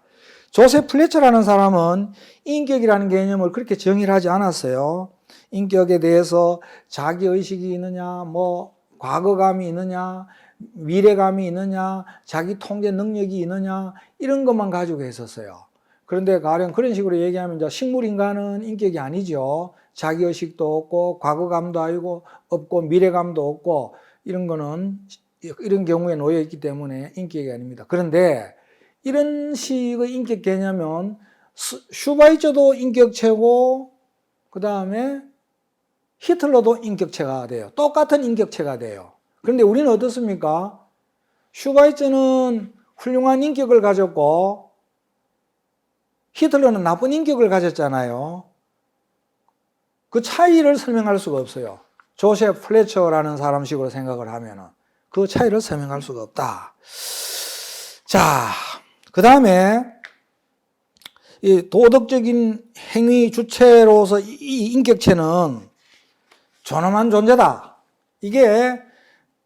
조셉 플래처라는 사람은 인격이라는 개념을 그렇게 정의를 하지 않았어요. 인격에 대해서 자기의식이 있느냐, 뭐 과거감이 있느냐, 미래감이 있느냐, 자기 통제 능력이 있느냐, 이런 것만 가지고 했었어요. 그런데 가령 그런 식으로 얘기하면 이제 식물인간은 인격이 아니죠. 자기의식도 없고 과거감도 없고 미래감도 없고 이런 거는 이런 경우에 놓여 있기 때문에 인격이 아닙니다. 그런데 이런 식의 인격 개념은 슈바이처도 인격체고 그 다음에 히틀러도 인격체가 돼요. 똑같은 인격체가 돼요. 그런데 우리는 어떻습니까? 슈바이처는 훌륭한 인격을 가졌고 히틀러는 나쁜 인격을 가졌잖아요. 그 차이를 설명할 수가 없어요. 조셉 플래처라는 사람식으로 생각을 하면은 그 차이를 설명할 수가 없다. 자, 그 다음에 이 도덕적인 행위 주체로서 이 인격체는 존엄한 존재다. 이게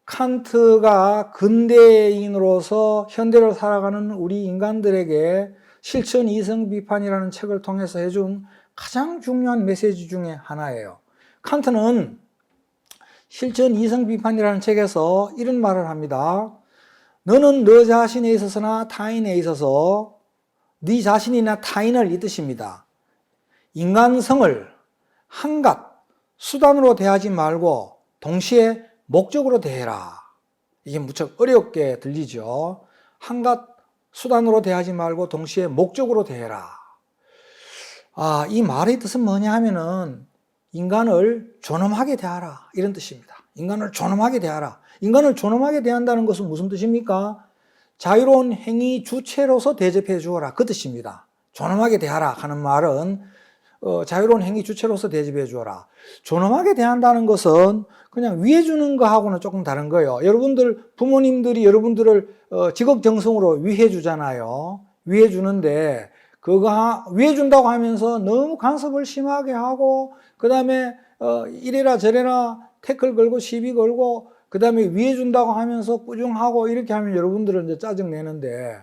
칸트가 근대인으로서 현대를 살아가는 우리 인간들에게 실천 이성 비판이라는 책을 통해서 해준 가장 중요한 메시지 중에 하나예요. 칸트는 실천 이성 비판이라는 책에서 이런 말을 합니다. 너는 너 자신에 있어서나 타인에 있어서 네 자신이나 타인을 이 뜻입니다. 인간성을 한갓 수단으로 대하지 말고 동시에 목적으로 대해라. 이게 무척 어렵게 들리죠. 한갓 수단으로 대하지 말고 동시에 목적으로 대해라. 이 말의 뜻은 뭐냐 하면은 인간을 존엄하게 대하라 이런 뜻입니다. 인간을 존엄하게 대하라. 인간을 존엄하게 대한다는 것은 무슨 뜻입니까? 자유로운 행위 주체로서 대접해 주어라 그 뜻입니다. 존엄하게 대하라 하는 말은 자유로운 행위 주체로서 대접해 주어라. 존엄하게 대한다는 것은 그냥 위해 주는 거하고는 조금 다른 거예요. 여러분들 부모님들이 여러분들을 지극정성으로 위해 주잖아요. 위해 주는데 그거 위해 준다고 하면서 너무 간섭을 심하게 하고 그 다음에 이래라 저래라 태클 걸고 시비 걸고 그 다음에 위해 준다고 하면서 꾸중하고 이렇게 하면 여러분들은 이제 짜증 내는데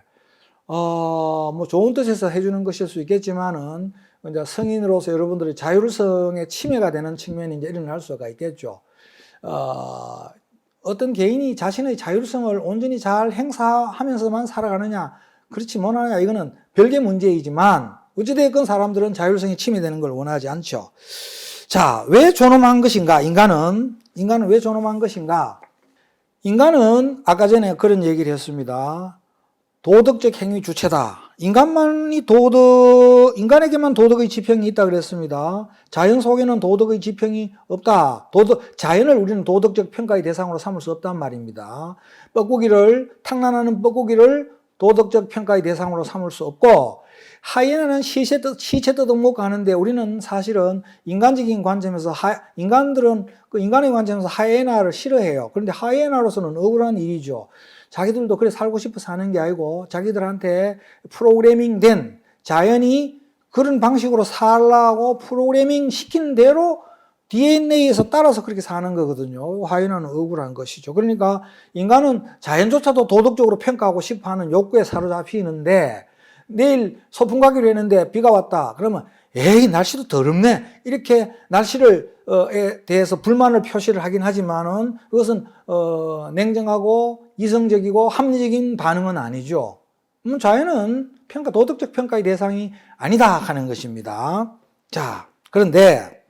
뭐 좋은 뜻에서 해주는 것일 수 있겠지만은 이제 성인으로서 여러분들의 자율성의 침해가 되는 측면이 이제 일어날 수가 있겠죠. 어떤 개인이 자신의 자율성을 온전히 잘 행사하면서만 살아가느냐, 그렇지 못하느냐, 이거는 별개 문제이지만, 어찌됐건 사람들은 자율성이 침해되는 걸 원하지 않죠. 자, 왜 존엄한 것인가? 인간은 왜 존엄한 것인가? 인간은 아까 전에 그런 얘기를 했습니다. 도덕적 행위 주체다. 인간에게만 도덕의 지평이 있다 그랬습니다. 자연 속에는 도덕의 지평이 없다. 자연을 우리는 도덕적 평가의 대상으로 삼을 수 없단 말입니다. 탕난하는 뻐꾸기를 도덕적 평가의 대상으로 삼을 수 없고, 하이에나는 시체 뜯어 먹고 하는데 우리는 사실은 인간적인 관점에서 인간들은 그 인간의 관점에서 하이에나를 싫어해요. 그런데 하이에나로서는 억울한 일이죠. 자기들도 그래 살고 싶어 사는 게 아니고 자기들한테 프로그래밍 된 자연이 그런 방식으로 살라고 프로그래밍 시킨 대로 DNA에서 따라서 그렇게 사는 거거든요. 하이에나는 억울한 것이죠. 그러니까 인간은 자연조차도 도덕적으로 평가하고 싶어 하는 욕구에 사로잡히는데 내일 소풍 가기로 했는데 비가 왔다. 그러면 에이 날씨도 더럽네. 이렇게 날씨에 대해서 불만을 표시를 하긴 하지만은 그것은 냉정하고 이성적이고 합리적인 반응은 아니죠. 자연은 도덕적 평가의 대상이 아니다 하는 것입니다. 자, 그런데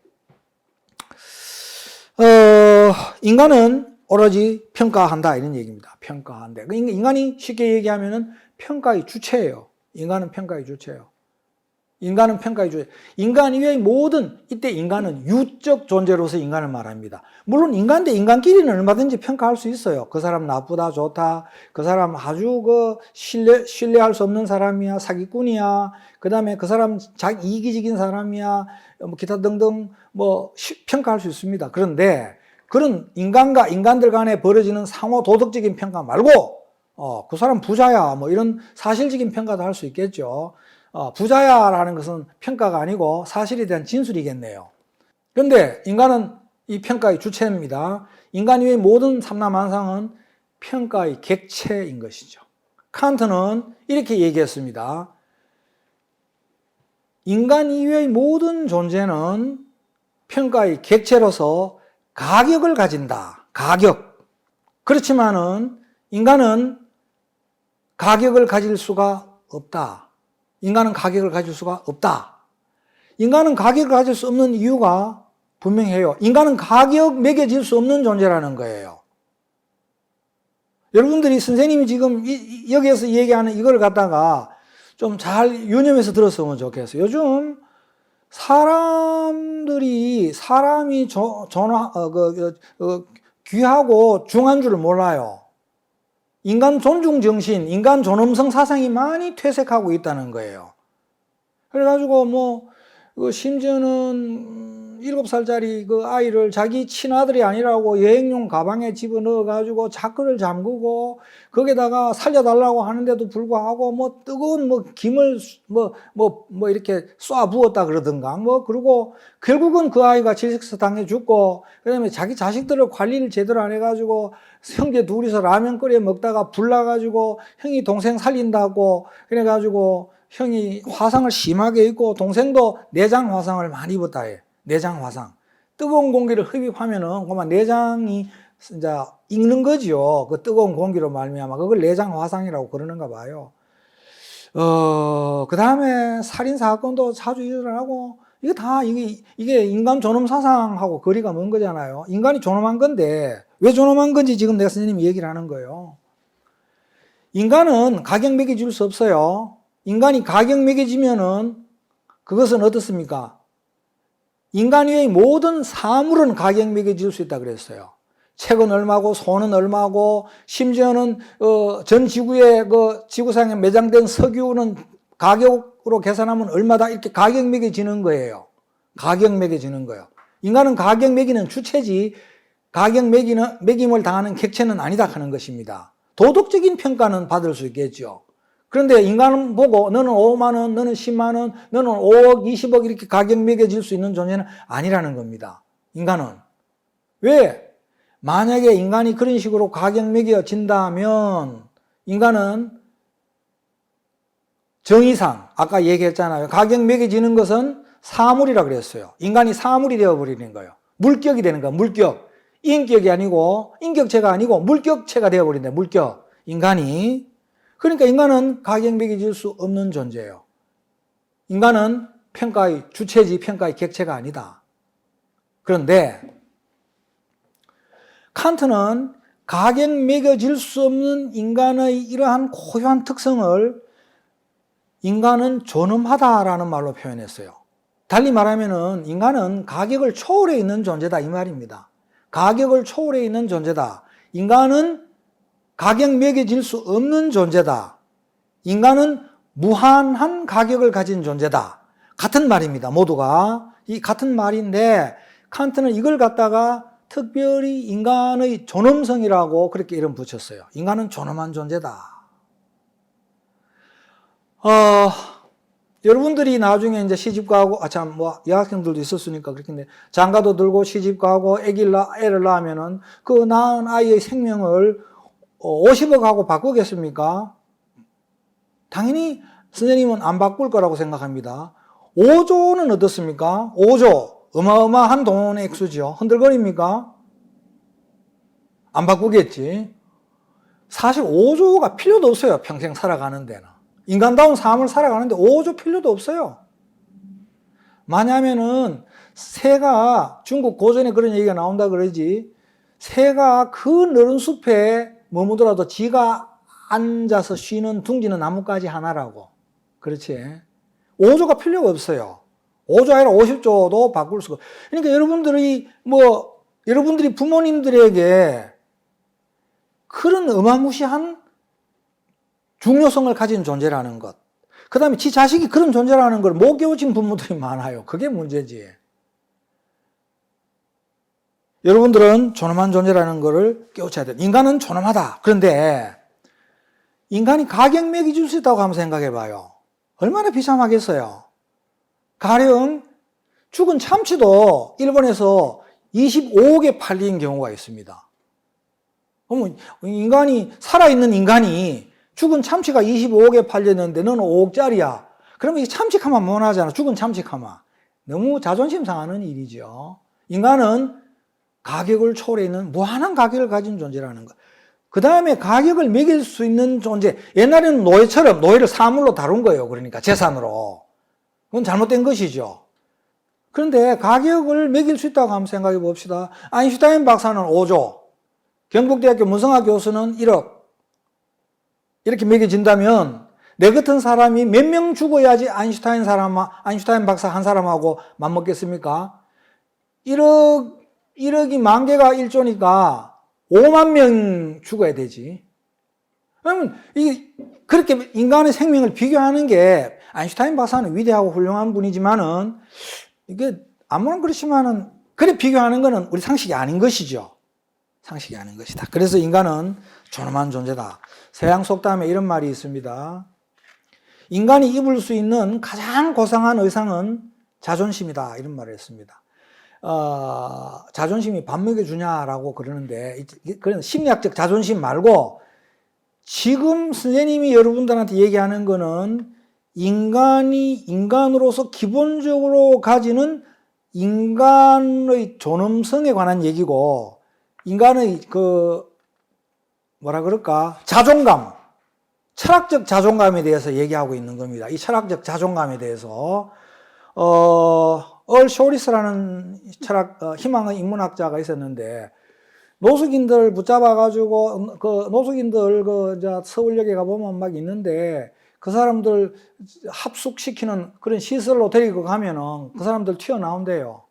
인간은 오로지 평가한다 이런 얘기입니다. 평가한다. 인간이 쉽게 얘기하면은 평가의 주체예요. 인간은 평가의 주체예요. 인간 이외의 이때 인간은 유적 존재로서 인간을 말합니다. 물론 인간 대 인간끼리는 얼마든지 평가할 수 있어요. 그 사람 나쁘다, 좋다. 그 사람 아주 신뢰할 수 없는 사람이야, 사기꾼이야. 그 다음에 그 사람 이기적인 사람이야, 기타 등등 평가할 수 있습니다. 그런데 그런 인간과 인간들 간에 벌어지는 상호 도덕적인 평가 말고, 그 사람 부자야, 이런 사실적인 평가도 할 수 있겠죠. 부자야라는 것은 평가가 아니고 사실에 대한 진술이겠네요. 그런데 인간은 이 평가의 주체입니다. 인간 이외의 모든 삼라만상은 평가의 객체인 것이죠. 칸트는 이렇게 얘기했습니다. 인간 이외의 모든 존재는 평가의 객체로서 가격을 가진다. 가격. 그렇지만은 인간은 가격을 가질 수가 없다. 인간은 가격을 가질 수가 없다. 인간은 가격을 가질 수 없는 이유가 분명해요. 인간은 가격 매겨질 수 없는 존재라는 거예요. 여러분들이 선생님이 지금 여기에서 얘기하는 이걸 갖다가 좀 잘 유념해서 들었으면 좋겠어요. 요즘 사람이 귀하고 중한 줄 몰라요. 인간 존중 정신, 인간 존엄성 사상이 많이 퇴색하고 있다는 거예요. 그래가지고 심지어는 7살짜리 그 아이를 자기 친아들이 아니라고 여행용 가방에 집어넣어가지고 자크를 잠그고 거기다가 살려달라고 하는데도 불구하고 뜨거운 김을 이렇게 쏴 부었다 그러던가 그리고 결국은 그 아이가 질식사 당해 죽고 그다음에 자기 자식들을 관리를 제대로 안 해가지고 형제 둘이서 라면 끓여 먹다가 불 나가지고 형이 동생 살린다고 그래가지고 형이 화상을 심하게 입고 동생도 내장 화상을 많이 입었다 해. 내장 화상. 뜨거운 공기를 흡입하면은 그만 내장이 이제 익는 거지요. 그 뜨거운 공기로 말미암아 그걸 내장 화상이라고 그러는가 봐요. 그 다음에 살인 사건도 자주 일어나고 이게 다 이게 인간 존엄 사상하고 거리가 먼 거잖아요. 인간이 존엄한 건데 왜 존엄한 건지 지금 내가 선생님이 얘기를 하는 거예요. 인간은 가격 매겨질 수 없어요. 인간이 가격 매겨지면은 그것은 어떻습니까? 인간 외의 모든 사물은 가격 매겨질 수 있다 그랬어요. 책은 얼마고 손은 얼마고 심지어는 전 지구의 지구상에 매장된 석유는 가격으로 계산하면 얼마다 이렇게 가격 매겨지는 거예요. 가격 매겨지는 거예요. 인간은 가격 매기는 주체지 가격 매김을 당하는 객체는 아니다 하는 것입니다. 도덕적인 평가는 받을 수 있겠죠. 그런데 인간은 보고 너는 5만 원, 너는 10만 원, 너는 5억, 20억 이렇게 가격 매겨질 수 있는 존재는 아니라는 겁니다. 인간은. 왜? 만약에 인간이 그런 식으로 가격 매겨진다면 인간은 정의상 아까 얘기했잖아요. 가격 매겨지는 것은 사물이라 그랬어요. 인간이 사물이 되어버리는 거예요. 물격이 되는 거예요. 물격. 인격이 아니고 인격체가 아니고 물격체가 되어버린다. 물격. 인간이. 그러니까 인간은 가격 매겨질 수 없는 존재예요. 인간은 평가의 주체지 평가의 객체가 아니다. 그런데 칸트는 가격 매겨질 수 없는 인간의 이러한 고유한 특성을 인간은 존엄하다라는 말로 표현했어요. 달리 말하면은 인간은 가격을 초월해 있는 존재다 이 말입니다. 가격을 초월해 있는 존재다. 인간은 가격 매겨질 수 없는 존재다. 인간은 무한한 가격을 가진 존재다. 같은 말입니다. 모두가. 이 같은 말인데 칸트는 이걸 갖다가 특별히 인간의 존엄성이라고 그렇게 이름 붙였어요. 인간은 존엄한 존재다. 여러분들이 나중에 이제 시집 가고, 여학생들도 있었으니까 그렇겠는데, 장가도 들고 시집 가고, 애를 낳으면은, 그 낳은 아이의 생명을 50억 하고 바꾸겠습니까? 당연히 선생님은 안 바꿀 거라고 생각합니다. 5조는 어떻습니까? 5조. 어마어마한 돈의 액수죠. 흔들거립니까? 안 바꾸겠지. 사실 5조가 필요도 없어요. 평생 살아가는 데는. 인간다운 삶을 살아가는데 5조 필요도 없어요. 만약에는 새가, 중국 고전에 그런 얘기가 나온다 그러지, 새가 그 넓은 숲에 머무더라도 지가 앉아서 쉬는 둥지는 나뭇가지 하나라고. 그렇지. 5조가 필요가 없어요. 5조 아니라 50조도 바꿀 수가. 그러니까 여러분들이 부모님들에게 그런 어마무시한 중요성을 가진 존재라는 것. 그 다음에 지 자식이 그런 존재라는 걸 못 깨우친 부모들이 많아요. 그게 문제지. 여러분들은 존엄한 존재라는 것을 깨우쳐야 돼요. 인간은 존엄하다. 그런데 인간이 가격 매겨줄 수 있다고 한번 생각해 봐요. 얼마나 비참하겠어요. 가령 죽은 참치도 일본에서 25억에 팔린 경우가 있습니다. 그러면 살아있는 인간이 죽은 참치가 25억에 팔렸는데 너는 5억짜리야. 그러면 이 참치카마 못하잖아. 죽은 참치카마. 너무 자존심 상하는 일이죠. 인간은 가격을 초래하는 무한한 가격을 가진 존재라는 것. 그 다음에 가격을 매길 수 있는 존재. 옛날에는 노예처럼 노예를 사물로 다룬 거예요. 그러니까 재산으로. 그건 잘못된 것이죠. 그런데 가격을 매길 수 있다고 한번 생각해 봅시다. 아인슈타인 박사는 5조, 경북대학교 문성학 교수는 1억. 이렇게 매겨진다면 내 같은 사람이 몇 명 죽어야지 아인슈타인 박사 한 사람하고 맞먹겠습니까? 1억이 만 개가 1조니까 5만 명 죽어야 되지. 그러면 그렇게 인간의 생명을 비교하는 게 아인슈타인 박사는 위대하고 훌륭한 분이지만은 이게 아무런 그렇지만은 그래 비교하는 거는 우리 상식이 아닌 것이죠. 상식이 아닌 것이다. 그래서 인간은 존엄한 존재다. 서양 속담에 이런 말이 있습니다. 인간이 입을 수 있는 가장 고상한 의상은 자존심이다. 이런 말을 했습니다. 자존심이 밥 먹여주냐라고 그러는데, 그런 심리학적 자존심 말고, 지금 선생님이 여러분들한테 얘기하는 거는 인간이 인간으로서 기본적으로 가지는 인간의 존엄성에 관한 얘기고, 인간의 자존감, 철학적 자존감에 대해서 얘기하고 있는 겁니다. 이 철학적 자존감에 대해서, 얼 쇼리스라는 희망의 인문학자가 있었는데, 노숙인들 붙잡아가지고, 노숙인들 서울역에 가보면 막 있는데, 그 사람들 합숙시키는 그런 시설로 데리고 가면은 그 사람들 튀어나온대요.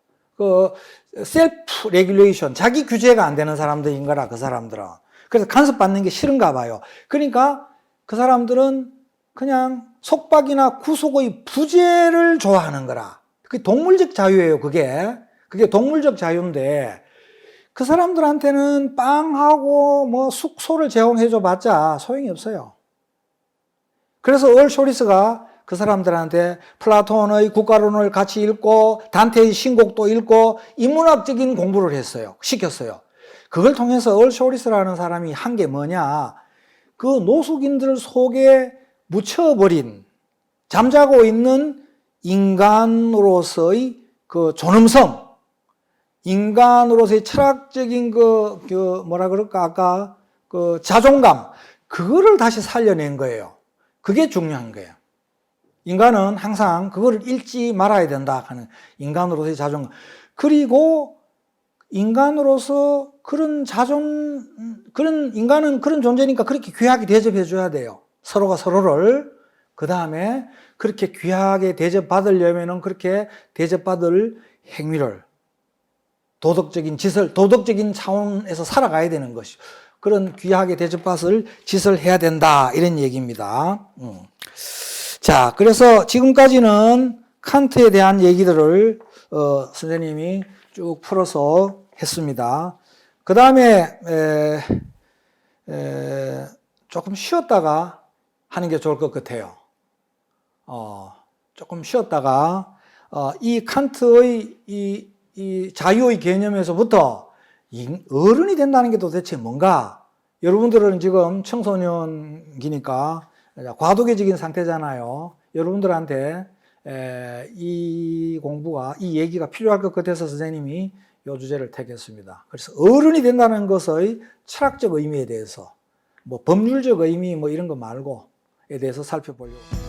셀프 레귤레이션, 자기 규제가 안 되는 사람들인 거라, 그 사람들은. 그래서 간섭받는 게 싫은가 봐요. 그러니까 그 사람들은 그냥 속박이나 구속의 부재를 좋아하는 거라. 그게 동물적 자유예요, 그게. 그게 동물적 자유인데, 그 사람들한테는 빵하고 뭐 숙소를 제공해줘 봤자 소용이 없어요. 그래서 얼 쇼리스가 그 사람들한테 플라톤의 국가론을 같이 읽고 단테의 신곡도 읽고 인문학적인 공부를 시켰어요. 그걸 통해서 얼 쇼리스라는 사람이 한 게 뭐냐, 그 노숙인들 속에 묻혀버린, 잠자고 있는 인간으로서의 그 존엄성, 인간으로서의 철학적인 아까 그 자존감, 그거를 다시 살려낸 거예요. 그게 중요한 거예요. 인간은 항상 그거를 잃지 말아야 된다 하는 인간으로서의 자존감. 그리고 인간으로서 인간은 그런 존재니까 그렇게 귀하게 대접해 줘야 돼요. 서로가 서로를. 그 다음에 그렇게 귀하게 대접받으려면은 그렇게 대접받을 행위를, 도덕적인 차원에서 살아가야 되는 것이죠. 그런 귀하게 대접받을 짓을 해야 된다. 이런 얘기입니다. 자, 그래서 지금까지는 칸트에 대한 얘기들을 선생님이 쭉 풀어서 했습니다. 그 다음에 조금 쉬었다가 하는 게 좋을 것 같아요. 조금 쉬었다가 이 칸트의 이 자유의 개념에서부터 어른이 된다는 게 도대체 뭔가? 여러분들은 지금 청소년기니까 과도기적인 상태잖아요. 여러분들한테 이 얘기가 필요할 것 같아서 선생님이 이 주제를 택했습니다. 그래서 어른이 된다는 것의 철학적 의미에 대해서, 뭐 법률적 의미 뭐 이런 거 말고에 대해서 살펴보려고.